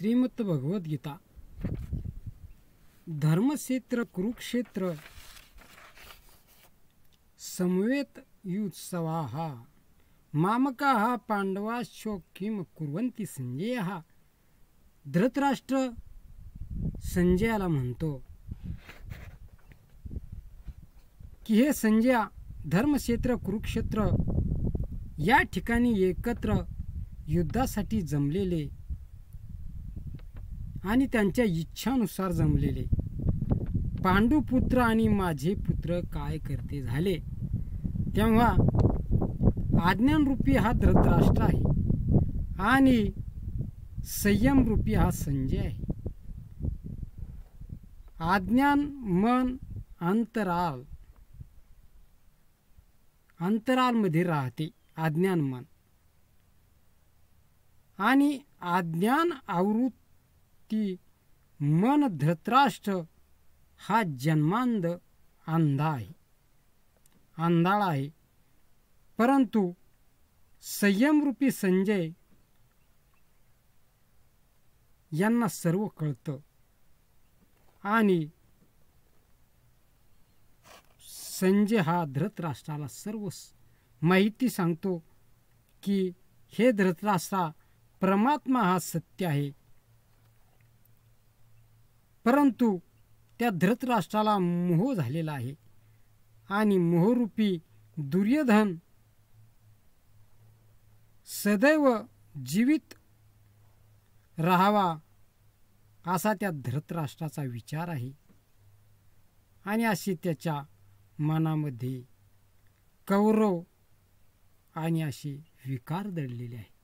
श्रीमद भगवद गीता धर्मक्षेत्र कुरुक्षेत्र समवेत युत्सवाः मामकाः पांडवाश्च किम कुर्वन्ति संजयः। धृतराष्ट्र संजयाला म्हणतो की हे संजया, धर्मक्षेत्र कुरुक्षेत्र या ठिकाणी एकत्र युद्धासाठी जमलेले आणि त्यांच्या इच्छानुसार जमलेले पांडुपुत्र आणि माझे पुत्र काय करते झाले। तेव्हा आज्ञानरूपी हा धृतराष्ट्र आहे आणि संयमरूपी हा संजय आहे। आज्ञान मन अंतरालमध्ये राहते आज्ञान मन, आणि आज्ञान आवृत्ती मन धृतराष्ट्र हा जन्मांध आंधळा आहे, परंतु संयमरूपी संजय यांना सर्व कळतं आणि संजय हा धृतराष्ट्राला सर्व माहिती सांगतो की हे धृतराष्ट्रा, परमात्मा हा सत्य आहे, परंतु त्या धृतराष्ट्राला मोह झालेला आहे आणि मोहरूपी दुर्योधन सदैव जीवित राहावा असा त्या धृतराष्ट्राचा विचार आहे आणि अशी त्याच्या मनामध्ये कौरव आणि असे विकार दडलेले आहे।